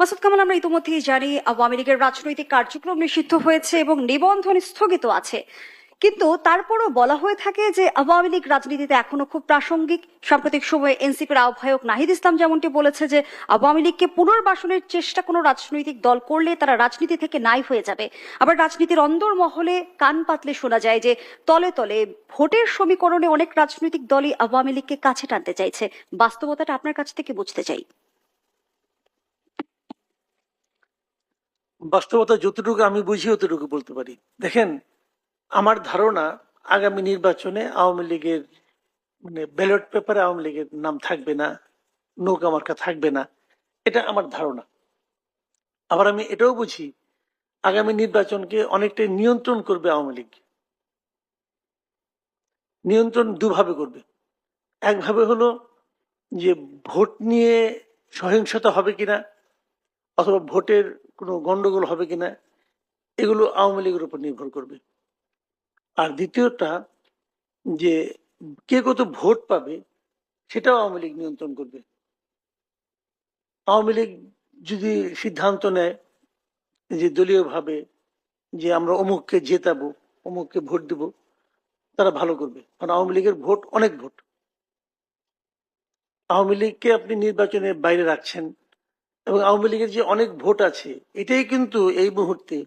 মাসুদ কামাল, আমরা ইতিমধ্যেই জানি আওয়ামী লীগের রাজনৈতিক কার্যক্রম নিষিদ্ধ হয়েছে এবং নিবন্ধন স্থগিত আছে। কিন্তু তারপরও বলা হয়ে থাকে যে আওয়ামী লীগ রাজনীতিতে এখনো খুব প্রাসঙ্গিক। সাম্প্রতিক সময়ে এনসিপির আহ্বায়ক নাহিদ ইসলাম যেমনটি বলেছে যে আওয়ামী লীগকে পুনর্বাসনের চেষ্টা কোনো রাজনৈতিক দল করলে তারা রাজনীতি থেকে নাই হয়ে যাবে। আবার রাজনীতির অন্দরমহলে কান পাতলে শোনা যায় যে তলে তলে ভোটের সমীকরণে অনেক রাজনৈতিক দলই আওয়ামী লীগকে কাছে টানতে চাইছে। বাস্তবতাটা আপনার কাছ থেকে বুঝতে চাই। বাস্তবতা যতটুকু আমি বুঝি অতটুকু বলতে পারি। দেখেন, আমার ধারণা আগামী নির্বাচনে আওয়ামী লীগের ব্যালট পেপারে আওয়ামী লীগের নাম থাকবে না, নৌকা মার্কা থাকবে না, এটা আমার ধারণা। আবার আমি এটাও বুঝি আগামী নির্বাচনকে অনেকটাই নিয়ন্ত্রণ করবে আওয়ামী লীগ। নিয়ন্ত্রণ দুভাবে করবে। একভাবে হলো যে ভোট নিয়ে সহিংসতা হবে কিনা অথবা ভোটের কোনো গন্ডগোল হবে কিনা, এগুলো আওয়ামী লীগের উপর নির্ভর করবে। আর দ্বিতীয়টা, যে কে কত ভোট পাবে সেটাও আওয়ামী লীগ নিয়ন্ত্রণ করবে। আওয়ামী লীগ যদি সিদ্ধান্ত নেয় যে দলীয় ভাবে যে আমরা অমুককে জেতাবো, অমুককে ভোট দিব, তারা ভালো করবে। কারণ আওয়ামী লীগের ভোট অনেক ভোট। আওয়ামী লীগকে আপনি নির্বাচনের বাইরে রাখছেন এবং আওয়ামী লীগের যে অনেক ভোট আছে, এটাই কিন্তু এই মুহূর্তে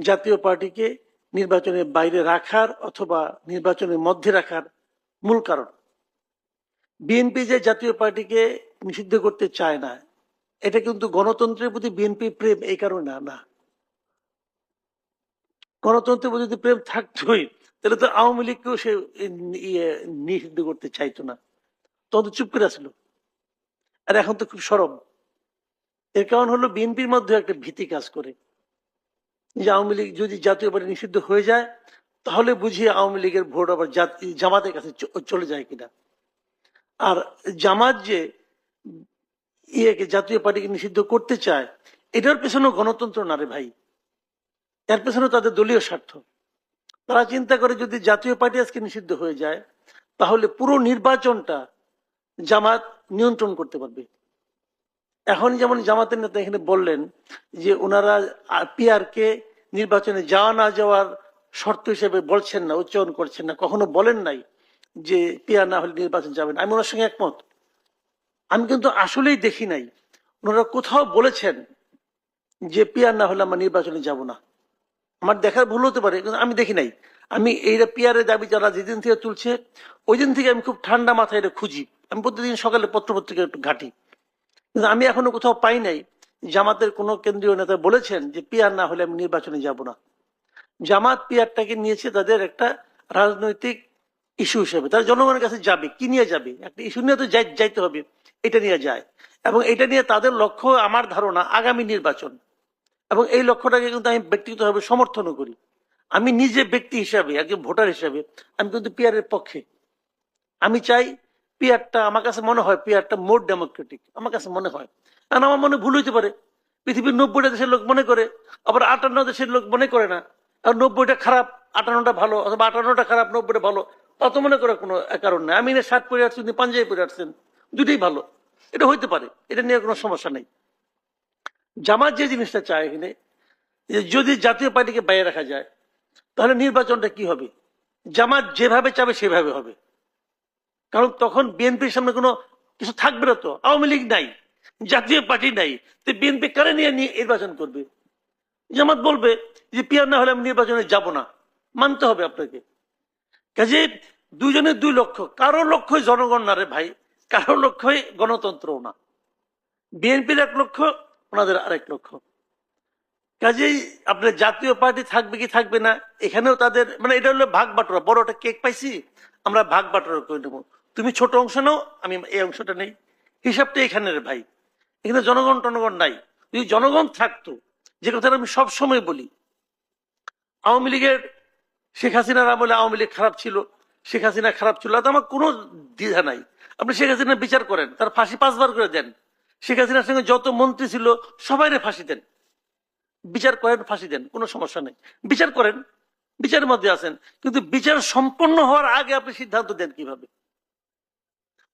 জাতীয় পার্টিকে নির্বাচনের বাইরে রাখার অথবা নির্বাচনের মধ্যে রাখার মূল কারণ। বিএনপি যে জাতীয় পার্টিকে নিষিদ্ধ করতে চায় না, এটা কিন্তু গণতন্ত্রের প্রতি বিএনপি প্রেম এই কারণে না। না, গণতন্ত্রের প্রতি যদি প্রেম থাকতোই তাহলে তো আওয়ামী লীগকেও সে নিষিদ্ধ করতে চাইতো না, তখন চুপ করে আসলো। আর এখন তো খুব সরব। এর কারণ হলো বিএনপির মধ্যে একটা ভীতি কাজ করে যে আওয়ামী লীগ যদি জাতীয় পার্টি নিষিদ্ধ হয়ে যায় তাহলে বুঝিয়ে আওয়ামী লীগের ভোট আবার জামাতের কাছে চলে যায় কিনা। আর জামাত যে জাতীয় পার্টিকে নিষিদ্ধ করতে চায়, এটার পেছনে গণতন্ত্র না রে ভাই, এর পেছনে তাদের দলীয় স্বার্থ। তারা চিন্তা করে যদি জাতীয় পার্টি আজকে নিষিদ্ধ হয়ে যায় তাহলে পুরো নির্বাচনটা জামাত নিয়ন্ত্রণ করতে পারবে। এখন যেমন জামাতের নেতা এখানে বললেন যে ওনারা পিআর কে নির্বাচনে যাওয়া না যাওয়ার শর্ত হিসেবে বলছেন না, উচ্চারণ করছেন না, কখনো বলেন নাই যে পিআর না হলে নির্বাচন যাবেন। আমি ওনার সঙ্গে একমত। আমি কিন্তু আসলেই দেখি নাই ওনারা কোথাও বলেছেন যে পিআর না হলে আমরা নির্বাচনে যাব না। আমার দেখার ভুল হতে পারে, কিন্তু আমি দেখি নাই। আমি এইটা পিআরের দাবি যারা যেদিন থেকে তুলছে ওই দিন থেকে আমি খুব ঠান্ডা মাথায় এটা খুঁজি। আমি প্রতিদিন সকালে পত্রপত্রিকা একটু ঘাঁটি, কিন্তু আমি এখনো কোথাও পাই নাই জামাতের কোন কেন্দ্রীয় নেতা বলেছেন যে পিআর না হলে আমি নির্বাচনে যাব না। জামাত পিআরটাকে নিয়েছে তাদের একটা রাজনৈতিক ইস্যু হিসেবে। তারা জনগণের কাছে যাবে, কি নিয়ে যাবে? একটা ইস্যু নিয়ে তো যাইতে হবে, এটা নিয়ে যায়। এবং এটা নিয়ে তাদের লক্ষ্য আমার ধারণা আগামী নির্বাচন। এবং এই লক্ষ্যটাকে কিন্তু আমি ব্যক্তিগতভাবে সমর্থনও করি। আমি নিজে ব্যক্তি হিসাবে, একজন ভোটার হিসাবে আমি কিন্তু পিআরের পক্ষে। আমি চাই পিআরটা, আমার কাছে মনে হয় পিআরটা মোর ডেমোক্রেটিক, আমার কাছে মনে হয়। কারণ আমার মনে ভুল হইতে পারে, পৃথিবীর 90টা দেশের লোক মনে করে, আবার 58 দেশের লোক মনে করে না। আর 90টা খারাপ 58টা ভালো, অথবা 58টা খারাপ 90টা ভালো, তত মনে করার কোনো কারণ নেই। আমি শার্ট পরে আসছি, পাঞ্জাবি পরে আসছেন, দুটোই ভালো, এটা হইতে পারে, এটা নিয়ে কোনো সমস্যা নেই। জামাত যে জিনিসটা চায় এখানে, যদি জাতীয় পার্টিকে বাইরে রাখা যায় তাহলে নির্বাচনটা কি হবে? জামাত যেভাবে চাবে সেভাবে হবে। কারণ তখন বিএনপির সামনে কোনো কিছু থাকবে না, তো আওয়ামী লীগ নাই, জাতীয় পার্টি নাই, তো বিএনপি কারে নিয়ে নির্বাচন করবে? জামাত বলবে যে পিয়ার না হলে আমি নির্বাচনে যাব না, মানতে হবে আপনাকে। কাজে দুইজনের দুই লক্ষ্য, কারো লক্ষ্যই জনগণ না রে ভাই, কারো লক্ষ্যই গণতন্ত্রও না। বিএনপির এক লক্ষ্য, ওনাদের আরেক লক্ষ্য। কাজেই আপনার জাতীয় পার্টি থাকবে কি থাকবে না, এখানেও তাদের এটা হলো ভাগ বাটোরা। বড় একটা কেক পাইছি, আমরা ভাগ বাটোরা করে নেবো। তুমি ছোট অংশ নাও, আমি এই অংশটা নেই, হিসাবটা এখানের ভাই। এখানে জনগণ টনগণ নাই। যদি জনগণ থাকতো, যে কথাটা আমি সব সময় বলি, আওয়ামী লীগের শেখ হাসিনার আমলে আওয়ামী লীগ খারাপ ছিল, শেখ হাসিনা খারাপ ছিল, তো আমার কোনো দ্বিধা নাই। আপনি শেখ হাসিনা বিচার করেন, তার ফাঁসি 5 বার করে দেন। শেখ হাসিনার সঙ্গে যত মন্ত্রী ছিল সবাইরে ফাঁসি দেন, বিচার করেন, ফাঁসি দেন, কোনো সমস্যা নেই। বিচার করেন, বিচারের মধ্যে আছেন, কিন্তু বিচার সম্পন্ন হওয়ার আগে আপনি সিদ্ধান্ত দেন কিভাবে?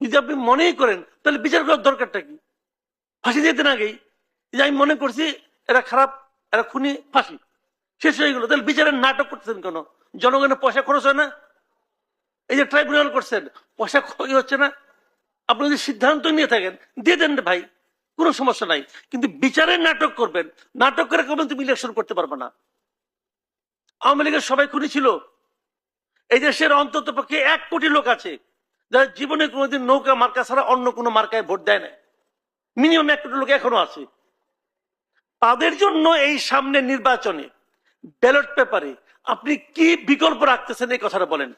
যদি আপনি মনেই করেন তাহলে বিচার করার দরকারটা কি? ফাঁসি দিতেন আগেই। যে আমি মনে করছি এরা খারাপ, এরা খুনি, ফাঁসি, শেষ হয়ে গেল। তাহলে বিচারের নাটক করতেছেন কেন? জনগণের পয়সা খরচ হয় না? এই যে ট্রাইব্যুনাল করছেন, পয়সা খরচ হচ্ছে না? আপনি যদি সিদ্ধান্ত নিয়ে থাকেন দিয়ে দেন রে ভাই, কোনো সমস্যা নাই। কিন্তু বিচারের নাটক করবেন, নাটক করে কখন তুমি ইলেকশন করতে পারবে না। আওয়ামী লীগের সবাই খুনি ছিল। এই দেশের অন্তত পক্ষে 1 কোটি লোক আছে যারা জীবনে কোনোদিন নৌকা মার্কা ছাড়া অন্য কোনো মার্কায় ভোট দেয় না। মিনিমাম 1 কোটি লোক এখনো আছে। তাদের জন্য এই সামনে নির্বাচনে ব্যালট পেপারে আপনি কি বিকল্প রাখতেছেন, এই কথাটা বলেন।